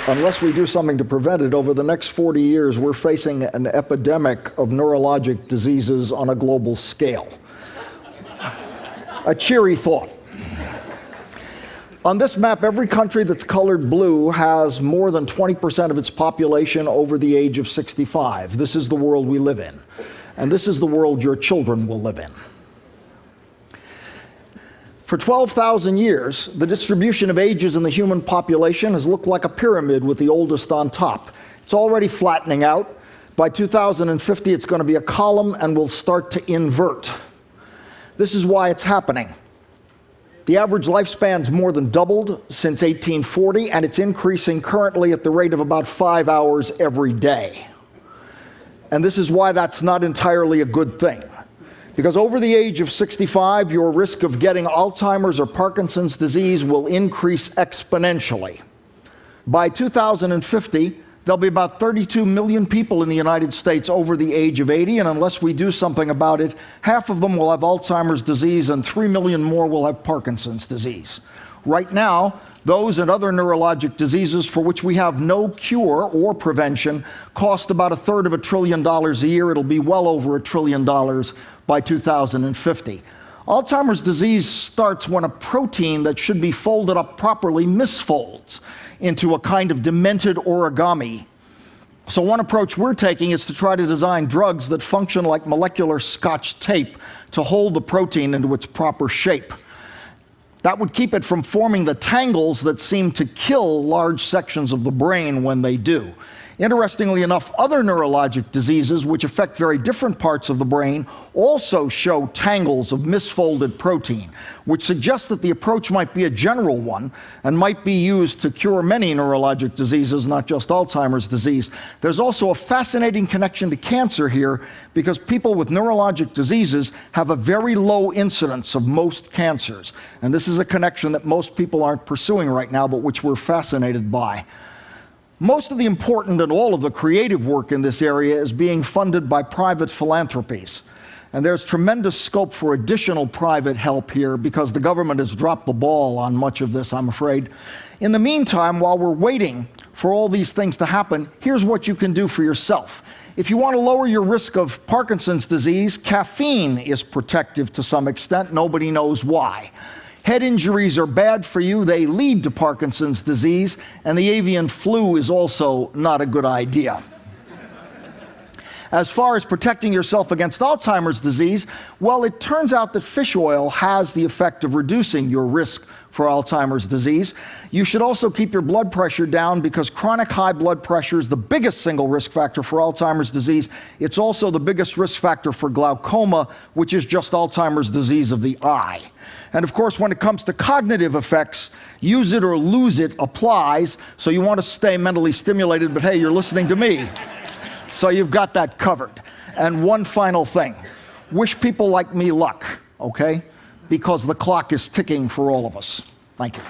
unless we do something to prevent it, over the next 40 years, we're facing an epidemic of neurologic diseases on a global scale. A cheery thought. On this map, every country that's colored blue has more than 20% of its population over the age of 65. This is the world we live in. And this is the world your children will live in. For 12,000 years, the distribution of ages in the human population has looked like a pyramid with the oldest on top. It's already flattening out. By 2050, it's going to be a column and will start to invert. This is why it's happening. The average lifespan's more than doubled since 1840, and it's increasing currently at the rate of about 5 hours every day. And this is why that's not entirely a good thing. Because over the age of 65, your risk of getting Alzheimer's or Parkinson's disease will increase exponentially. By 2050, there'll be about 32 million people in the United States over the age of 80, and unless we do something about it, half of them will have Alzheimer's disease and 3 million more will have Parkinson's disease. Right now, those and other neurologic diseases for which we have no cure or prevention cost about $1/3 trillion a year. It'll be well over $1 trillion by 2050. Alzheimer's disease starts when a protein that should be folded up properly misfolds into a kind of demented origami. So one approach we're taking is to try to design drugs that function like molecular Scotch tape to hold the protein into its proper shape. That would keep it from forming the tangles that seem to kill large sections of the brain when they do. Interestingly enough, other neurologic diseases, which affect very different parts of the brain, also show tangles of misfolded protein, which suggests that the approach might be a general one and might be used to cure many neurologic diseases, not just Alzheimer's disease. There's also a fascinating connection to cancer here, because people with neurologic diseases have a very low incidence of most cancers. And this is a connection that most people aren't pursuing right now, but which we're fascinated by. Most of the important and all of the creative work in this area is being funded by private philanthropies. And there's tremendous scope for additional private help here because the government has dropped the ball on much of this, I'm afraid. In the meantime, while we're waiting for all these things to happen, here's what you can do for yourself. If you want to lower your risk of Parkinson's disease, caffeine is protective to some extent. Nobody knows why. Head injuries are bad for you. They lead to Parkinson's disease, and the avian flu is also not a good idea. As far as protecting yourself against Alzheimer's disease, well, it turns out that fish oil has the effect of reducing your risk for Alzheimer's disease. You should also keep your blood pressure down because chronic high blood pressure is the biggest single risk factor for Alzheimer's disease. It's also the biggest risk factor for glaucoma, which is just Alzheimer's disease of the eye. And of course, when it comes to cognitive effects, use it or lose it applies. So you want to stay mentally stimulated, but hey, you're listening to me. So you've got that covered. And one final thing. Wish people like me luck, okay? Because the clock is ticking for all of us. Thank you.